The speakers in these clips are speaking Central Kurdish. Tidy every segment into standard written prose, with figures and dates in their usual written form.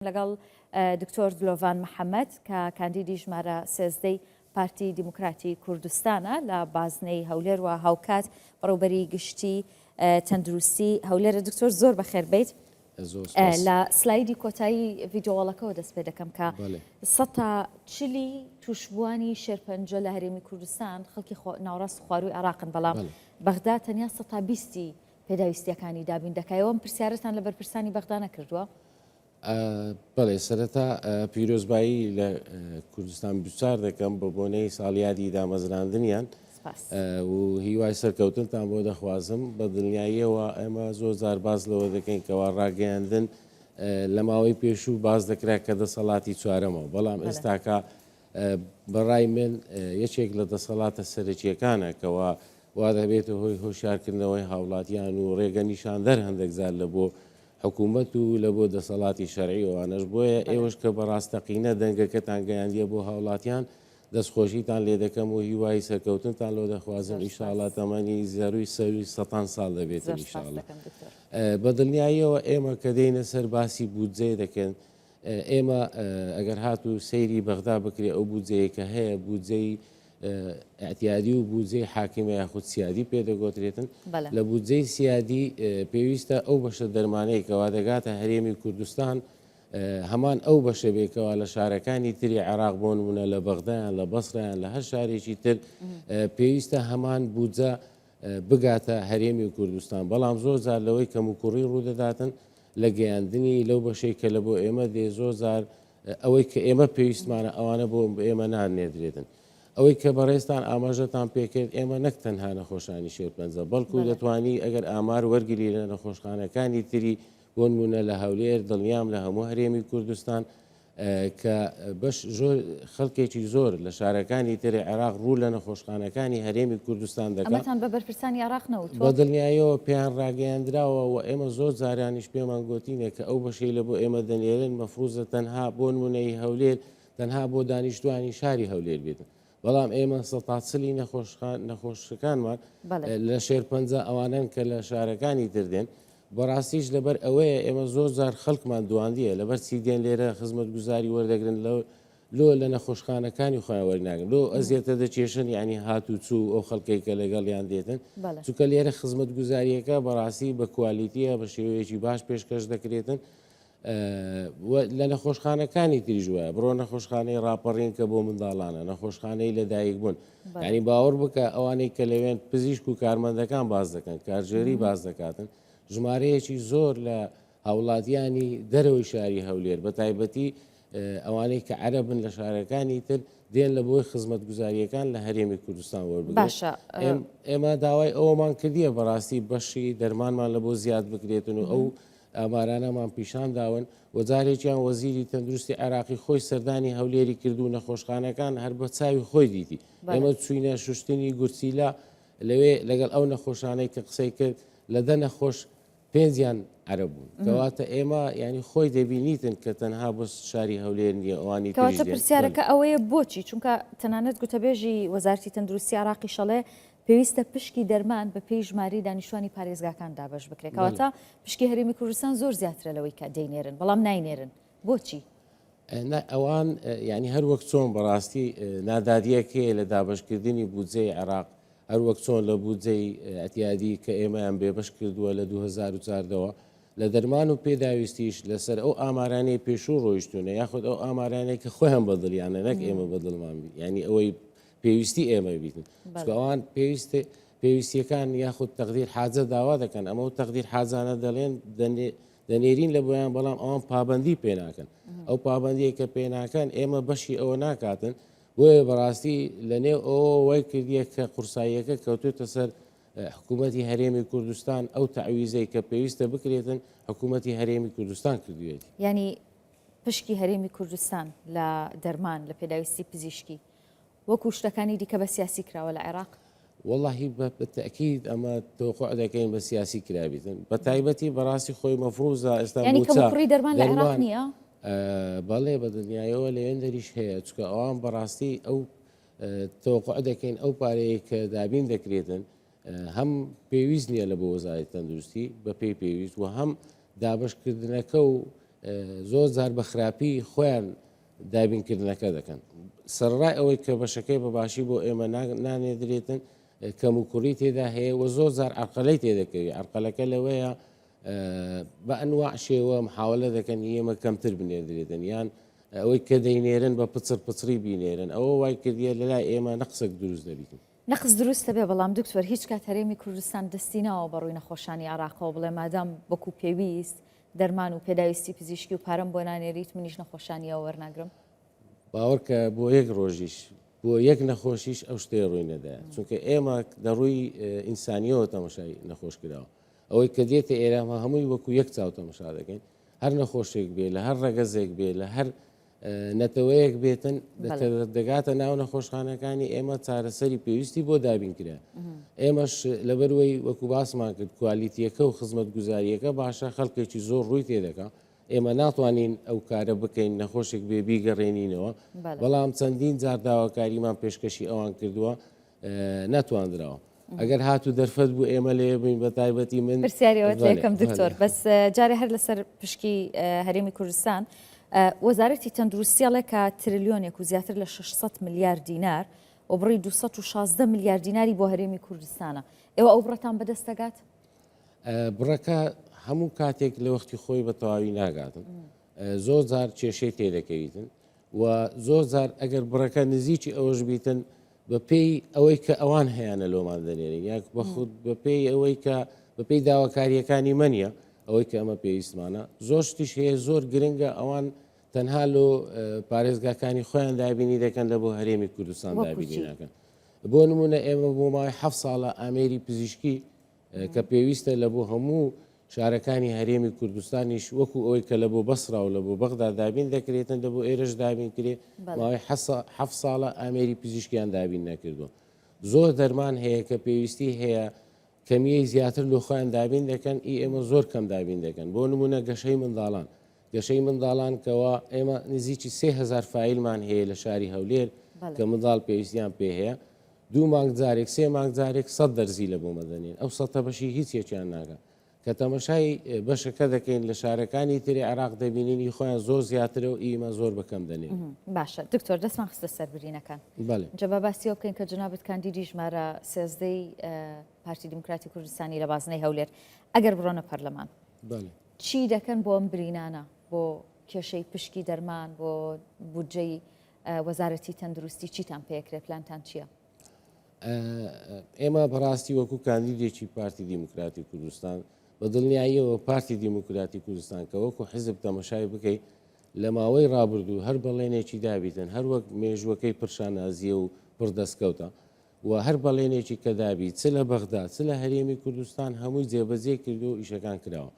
لەگەڵ دکتۆر دلۆڤان محەممەد کە کاندیدی ژمارە سێزدەی پارتی دیموکراتی کوردستانە لە بازنەی هەولێر و هاوکات بەڕێوەبەری گشتی تەندروستی هەولێرە. دکتۆر زۆر بەخێربیت. لە سلایدی کۆتایی ڤیدیۆوەڵەکەەوە دەست پێ دەکەم کە ١40 توشبوانی شێرپەنجە لە هەرێمی کوردستان خەڵکی ناوڕاست خواروی عێراقن، بەڵام بەغدا تەنیا 120 پێداویستیەکانی دابین دەکایەوە. پرسیارەتان لە بەرپرسانی بەغدا نەکردووە؟ بەڵێ سەرەتا پیرۆزبایی لە کوردستان بچار دەکەم بە بۆنەی ساڵیادی دامەزراندنیان و هیوای سەرکەوتنتان بۆ دەخوازم. بە دڵنیاییەوە ئێمە زۆر جار باز لەوە دەکەین کەوا ڕاگەیاندن لە ماوەی پێشوو باز دەکرا کە دەسەڵاتی چوارەمەوە، بەڵام ئێستاکە بەڕای من یەکێک لە دەسەڵاتە سەرەکیەکانە کەوا وا دەبێتە هۆی هۆشیارکردنەوەی هاوڵاتیان و ڕێگە نیشاندەر هەندێک زار لە بۆ حکوومەت و لە بۆ دەسەڵاتی شەرعی ئەوانەش بۆیە ئێوەش کە بەڕاستەقینە دەنگەکەتان گەیاندیە بۆ هاوڵاتیان دەستخۆشیتان لێ دەکەم و هیوای سەرکەوتنتان لۆ دەخوازم. ئینشاءڵڵا تەمەنی زەروی سەروی 100 ساڵ دەبێت ئینشاءڵڵا. بە دڵنیاییەوە ئێمە کە دێنە سەر باسی بودجێ دەکەن، ئێمە ئەگەر هاتوو سەیری بەغدا بکرێ ئەو بودجەیە کە هەیە بودجەی ئەتیادی و بودجەی حاکمە یاخود سیادی پێدەگۆترێتن. لە بودجەی سیادی پێویستە ئەو بەشە دەرمانەی کەوا دەگاتە هەرێمی کوردستان هەمان ئەو بەشە بێکەوە لە شارەکانی تری عێراق بۆ نمونە لە بەغدایان لە بەسڕیان لە هەر شارێکی تر پێویستە هەمان بودجە بگاتە هەرێمی کوردستان. بەڵام زۆر جار لەوەی کەم و کوڕی ڕوودەداتن لە گەیاندنی لەو بەشەی کە لە بۆ ئێمە دێ زۆر جار ئەوەی کە ئێمە پێویستمانە ئەوانە بۆ ئێمە نانێدرێتن. ئەوەی کە بەڕێستان ئاماژەتان پێکرد ئێمە نەک تەنها نەخۆشانی شێرپەنجە، بەڵکو دەتوانی ئەگەر ئامار وەرگری لە نەخۆشخانەکانی تری بۆ نمونە لە هەولێر دڵنیام لە هەموو هەرێمی کوردستان کە بەش خەڵکێکی زۆر لە شارەکانی تری عێراق ڕوو لە نەخۆشخانەکانی هەرێمی کوردستان دەکات. ئەمەتان بە بەرپرسانی عێراق نەوتووە؟ بە دڵنیاییەوە پێیان ڕاگەیاندراوە و ئێمە زۆر جاریانیش پێمان گوتینێ کە ئەو بەشەی لە بۆ ئێمە دەنێرن مەفروزە تەنها بۆ نمونەی هەولێر تەنها بۆ دانیشتوانی شاری هەولێر بێتن، بەڵام ئێمە ١40 نەخۆشەکانمان لە شێرپەنجە ئەوانن کە لە شارەکانی تردێن. بەڕاستیش لەبەر ئەوەیە ئێمە زۆر جار خەڵکمان دوواندیە لەبەر چیدێن لێرە خزمەتگوزاری وەردەگرن لۆ لە نەخۆشخانەکانی خۆیان وەرناگرن، لۆ ئەزیێتە دەچێشن ینی هاتوو چوو ئەو خەڵکەی کە لەگەڵیان دێتن، چونکە لێرە خزمەتگوزاریەکە بەڕاستی بە کوالیتیە بە شێوەیەکی باش پێشکەش دەکرێتن. لە نەخۆشخانەکانی تریژ وایە بڕۆ نەخۆشخانەی ڕاپەڕین کە بۆ منداڵانە، نەخۆشخانەی لەدایک بوون، ینی باوەڕ بکە ئەوانەی کە لەوێن پزیشک و کارمەندەکان باز دەکەن، کارژێری باز دەکاتن، ژمارەیەکی زۆر لە هاوڵاتیانی دەرەوەی شاری هەولێر بە تایبەتی ئەوانەی کە عەرەبن لە شارەکانی تر دێن لە بۆی خزمەتگوزاریەکان لە هەرێمی کوردستان وەربگرن. ئێمە داوای ئەوەمان کردیە بەڕاستی بەشی دەرمانمان لە بۆ زیاد بکرێتن و ئەو ئامارانەمان پیشان داون و جارێکیان وەزیری تەندروستی عێراقی خۆی سەردانی هەولێری کرد و نەخۆشخانەکان هەر بە چاوی خۆی دیتی. ئێمە چوینە شوشتنی گورچیلا لەوێ لەگەڵ ئەو نەخۆشانەی کە قسەی کرد لە دە نەخۆش پێنجیان عەرەب بوون، کەواتە ئێمە ینی خۆی دەبینیتن کە تەنها بۆ شاری هەولێر نیە ئەوانی کەواتە پرسیارەکە ئەوەیە بۆچی؟ چونکە تەنانەت گوتەبێژی وەزارەتی تەندروستی عێراقی شەڵێ پێویستە پشکی دەرمان بە پێی ژماری دانیشتوانی پارێزگاکان دابەش بکرێت، کەواتە پشکی هەرێمی کوردستان زۆر زیاترە لەوەی کە دەینێرن، بەڵام ناینێرن. بۆچی؟ ئەوان ینی هەر وەک چۆن بەڕاستی نادادیەکەیە لە دابشکردنی بودجەی عێراق، هەر وەک چۆن لە بودجەی ئەتیادی کە ئێمەیان بێبەش کردووە لە 2014ەوە لە دەرمان و پێداویستیش لەسەر ئەو ئامارانەی پێشوو ڕۆیشتونە یاخود ئەو ئامارانەی کە خۆیان بەدڵیانە نەک ئێمە بەدڵمان بی، ینی ئەوەی پێویستی ئێمە بیتن، ئەوان پێویستیەکان یاخود تەقدیر حاجە داوا دەکەن، ئەمە و تەقدیر حاجانە دەڵێن دەنێرین لە بۆیان، بەڵام ئەوان پابەندی پێ ناکەن. ئەو پابەندیە کە پێ ناکەن ئێمە بەشی ئەوە ناکاتن، وێ بەڕاستی لە نێو ئەوە وای کردیە کە قورساییەکە کەوتوتە سەر حکوومەتی هەرێمی کوردستان ئەو تەعویزەی کە پێویستە بکرێتن حکوومەتی هەرێمی کوردستان کردوێتی. ینی پشکی هەرێمی کوردستان لە دەرمان لە پێداویستی پزیشکی وەکو شتەکانی دیکە بە سیاسی کراوە لە عێراق؟ واللهی بەتەکید ئەمە تۆقع دەکەین بە سیاسی کرابیتن، بە تایبەتی بەڕاستی خۆی مەفروزە ئێستا ینی کەمکوڕی دەرمان لە عێراق نییە؟ بەڵێ بە دنیایەوە لەوێن دەریش هەیە، چکە ئەوان بەڕاستی ئەو تۆقع دەکەین ئەو پارەیە کە دابین دەکرێتن هەم پێویست نییە لە بۆ وەزارەتی تەندروستی بە پێی پێویست و هەم دابشکردنەکە و زۆر جار بە خراپی خۆیان دابینکردنەکە دەکەن سەرڕای ئەوەی کە بەشەکەی بەباشی بۆ ئێمە نانێدرێتن کەم و کوڕی تێدا هەیە و زۆر زار عقلەی تێدەکەوی عقلەکە لەوەیە بە ئەنواع شێوە محاولە دەکەن ئێمە کەمتر بنێدرێتن یان ئەوەی کە دەینێرن بە پچری بینێرن ئەوە وای کردیە لەلای ئێمە نەقسێک دروست دەبیتن نەقص دروستە بێ بەڵام دکتۆر هیچ کات هەرێمی کوردستان دەستینەوە بەڕووی نەخۆشانی عراقەوە بڵێ مادام وەکو پێویست دەرمان و پێداویستی پزیشکی و پارەم بۆ نانێریت منیش نەخۆشانیەوە وەرناگرم باوەڕکە بۆ یەک ڕۆژیش بۆ یەک نەخۆشیش ئەو شتێ ڕووی نەدایە چونکە ئێمە دەڕووی ئینسانیەوە تەماشای نەخۆش کراوە ئەوەی کە دێتە ئێرامە هەمووی وەکو یەک چاو تەماشا دەکەین هەر نەخۆشێک بێ لە هەر ڕەگەزێک بێ لە هەر نەتەوەیەک بێتن دەگاتە ناو نەخۆشخانەکانی ئێمە چارەسەری پێویستی بۆ دابینکرا ئێمەش لەبەروەی وەکو باسمان کرد کوالیتیەکە و خزمەت گوزاریەکە باشە خەڵکێکی زۆر ڕووی تێدەکە ئێمە ناتوانین ئەو کارە بکەین نەخۆشێک بێ بیگەڕێنینەوە بەڵام چەندین جار داواکاریمان پێشکەشی ئەوان کردووە ناتواندراوە ئەگەر هاتوو دەرفەت بوو ئێمە لێ بین بە تایبەتی من پرسیاریەوە یەکەم دکتۆر بەس جارێ هەر لەسەر پشکی هەرێمی کوردستان وەزارەتی تەندروستیاڵێک کە تریلیۆنێک و زیاتر لە 600 میلیارد دینار و بڕی 216 میلیارد دیناری بۆ هەرێمی کوردستانە ئێوە ئەو بڕەتان بەدەست دەگات بڕەکە هەموو کاتێک لە وەختی خۆی بە تەواوی ناگاتن زۆر جار کێشەی تێدەکەویتن و زۆر جار ئەگەر بڕەکە نزیکی ئەوەش بیتن بە پێی ئەوەی کە ئەوان هەیەە لۆمان دەنێنین یاک بەخود بە پێی ئەوەی کە بە پێی داواکاریەکانی منە ئەوەی کە ئەمە پێویستمانە زۆر شتیش هەیە زۆر گرنگە ئەوان تەنها لۆ پارێزگاکانی خۆیان دابینی دەکەن لە بۆ هەرێمی کوردستان دابینی ناکەن بۆ نمونە ئێمە بۆ ماوەی 7 ساڵە ئامێری پزیشکی کە پێویستە لە بۆ هەموو شارەکانی هەرێمی کوردستانیش وەکو ئەوەی کە لە بۆ بەسرا و لە بۆ بەغدا دابین دەکرێتن لە بۆ ئێرەش دابین کرێ ماوەی 7 ساڵە ئامێری پزیشکیان دابین نەکردووە زۆر دەرمان هەیە کە پێویستی هەیە کەمیەی زیاتر لە خۆیان دابین دەکەن ئێمە زۆر کەم دابین دەکەن بۆ نمونە گەشەی منداڵان گەشەی منداڵان کەەوە ئێمە نزیکی 3000 فیلمان هەیە لە شاری هەولێر کە منداڵ پێویستیان پێ هەیە 2 مانگ جارێک 3 مانگ جارێک 100 دەرزی لە بۆ مەدەنین ئەو 100 بەشی هیچ یەکیان ناگات کە تەمەشای بەشەکە دەکەین لە شارەکانی تری عراق دەبینینی خۆیان زۆر زیاترە و ئیمە زۆر بەکەم دەنێن باشە دکتۆر دەستمان خستە سەربرینەکان جەبا باسیەوە بکەین کە جنابەت کاندیدی ژمارە 13 پارتی دیموکراتی کوردستانی لە بازنەی هەولێر ئەگەر بڕۆنە پەرلەمان چی دەکەن بۆ ئەم برینانە بۆ کێشەی پشکی دەرمان بۆ بودجەی وەزارەتی تەندروستی چیتان پێکرێت پلانتان چییە؟ ئێمە بەڕاستی وەکو کاندیدێکی پارتی دیموکراتی کوردستان بە دڵنیاییەوە پارتی دیموکراتی کوردستان کە وەکو حزب تەمەشای بکەیت لە ماوەی ڕابردوو هەر بەڵێنێکی دابیتن هەر وەک مێژوەکەی پرشانازیە و پردەستکەوتە و هەر بەڵێنێکی کە دابی چ لە بەغدا چ لە هەرێمی کوردستان هەمووی جێبەجێ کردو و ئیشەکان کراوە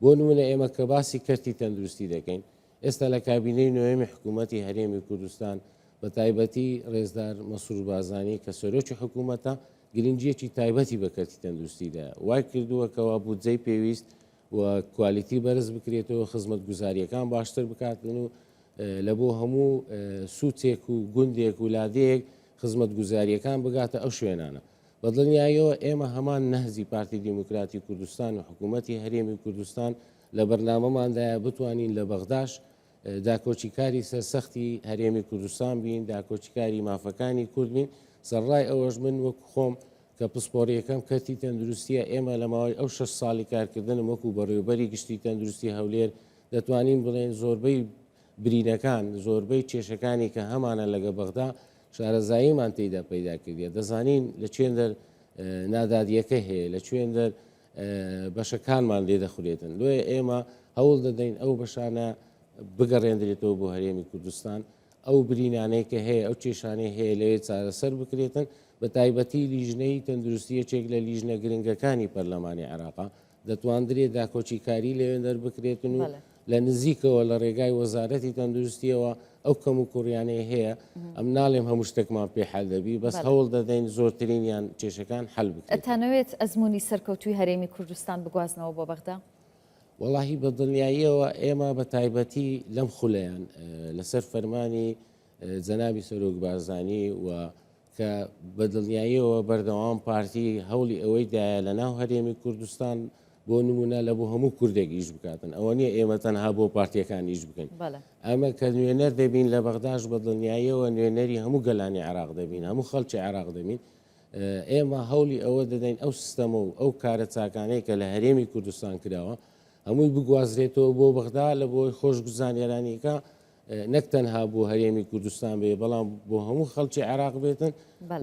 بۆ نمونە ئێمە کە باسی کەرتی تەندروستی دەکەین ئێستا لە کابینەی نوێمی حکوومەتی هەرێمی کوردستان بە تایبەتی ڕێزدار مەسوور بازانی کە سەرۆکی حکوومەتە گرنگجیەکی تایبەتی بە کەرتی تەندروستیدا وای کردووەکەوە بودجەی پێویست و کوالیتی بەرز بکرێتەوە خزمەت گوزاریەکان باشتر بکاتن و لە بۆ هەموو سووتێک و گوندێک و لادەیەک خزمەت گوزاریەکان بگاتە ئەو شوێنانە بە دڵنیاییەوە ئێمە هەمان نەهزی پارتی دیموکراتی کوردستان و حکوومەتی هەرێمی کوردستان لە بەرنامەماندایە بتوانین لە بەغداش داکۆچیکاری سەرسەختی هەرێمی کوردستان بین داکۆچیکاری مافەکانی کورد بین سەرڕای ئەوەش من وەکو خۆم کە پسپۆڕیەکەم کەرتی تەندروستیە ئێمە لە ماوەی ئەو 6 ساڵی کارکردنم وەکو بەڕێوەبەری گشتی تەندروستی هەولێر دەتوانین بڵێن زۆربەی برینەکان زۆربەی کێشەکانی کە هەمانە لەگە بەغدا شارەزاییمان تێیدا پەیدا کردیە دەزانین لە چێندەر نادادیەکە هەیە لە چێندەر بەشەکانمان لێ دەخورێتن لێ ئێمە هەوڵ دەدەین ئەو بەشانە بگەڕێنرێتەوە بۆ هەرێمی کوردستان ئەو برینانەی کە هەیە ئەو کێشانەی هەیە لەوێ چارەسەر بکرێتن بە تایبەتی لیژنەی تەندروستیەکێک لە لیژنە گرنگەکانی پەرلەمانی عێراقا دەتواندرێت داکۆچیکاری لەوێ دەربکرێتن و لە نزیکەوە لە ڕێگای وەزارەتی تەندروستیەوە ئەو کەم و کوڕیانەی هەیە ئەم ناڵێم هەموو شتێکمان پێ حەل دەبی بەس هەوڵ دەدەین زۆرترینیان کێشەکان حەل بکرێت. ئەتانەوێت ئەزمموی سەرکەوتوی هەرێمی کوردستان بگوازنەوە بۆ بەغدا؟ وەڵاهی بە دڵنیاییەوە ئێمە بە تایبەتی لەم خولەیان لەسەر فەرمانی جەنابی سەرۆک بارزانی و کە بە دڵنیاییەوە بەردەوام پارتی هەوڵی ئەوەی دایە لە ناو هەرێمی کوردستان بۆ نمونە لە بۆ هەموو کوردێک ئیش بکاتن ئەوە نییە ئێمە تەنها بۆ پارتیەکان ئیش بکەین ئەمە کە نوێنەر دەبین لە بەغداش بە دڵنیاییەوە نوێنەری هەموو گەلانی عراق دەبین هەموو خەڵکی عراق دەبین ئێمە هەولی ئەوە دەدەین ئەو سیستەمە و ئەو کارە چاکانەیە کە لە هەرێمی کوردستان کراوە هەمووی بگوازرێتەوە بۆ بەغدا لە بۆی خۆشگوزانیێرانیەکە نەک تەنها بۆ هەرێمی کوردستان بێ بەڵام بۆ هەموو خەڵکی عراق بێتن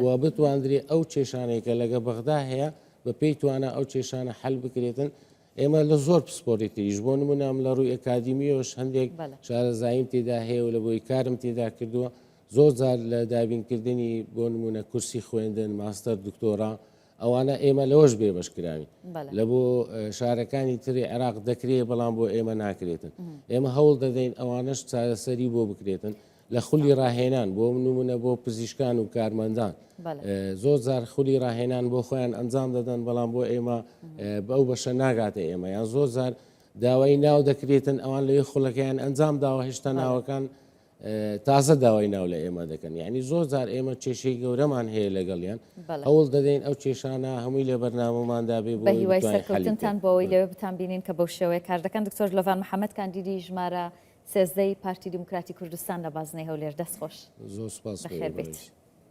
و بتواندرێ ئەو کێشانەیە کە لەگە بەغدا هەیە بە پێی توانە ئەو کێشانە حل بکرێتن ئێمە لە زۆر پسپۆریتیش بۆ نمونام لە ڕووی ئەکادیمیەوەش هەندێک شارەزاییم تێدا هەیە و لە بۆی کارم تێدا کردووە زۆر جار لە دابینکردنی بۆ نمونە کورسی خوێندن ماستەر دکتۆرا ئەوانە ئێمە لەوەش بێبەشکراوی لە بۆ شارەکانی تری عێراق دەکرێت بەڵام بۆ ئێمە ناکرێتن ئێمە هەوڵ دەدەین ئەوانش چارەسەری بۆ بکرێتن لە خولی ڕاهێنان بۆ نمونە بۆ پزیشکان و کارمەندان زۆر جار خولی ڕاهێنان بۆ خۆیان ئەنجام دەدەن بەڵام بۆ ئێمە بەو بەشە ناگاتە ئێمە یان زۆر جار داوای ناو دەکرێتن ئەوان لەوێ خوڵەکەیان ئەنجام داوە هێشتا ناوەکان تازە داوای ناو لە ئێمە دەکەن یعنی زۆر جار ئێمە کێشەی گەورەمان هەیە لەگەڵیان هەوڵ دەدەین ئەو کێشانە هەمووی لە بەرنامەماندا بێ بۆ هیوای سەرکەوتنتان بۆەوەی لەوێ بتانبینین کە بەو شێوەیە کار دەکەن دکتۆر لۆڤان محەممەد کاندیدی ژمارە 13 پارتی دیموکراتی کوردستان لە بازنەی هەولێر دەستخۆش زۆر سپاس بەخێر بێت.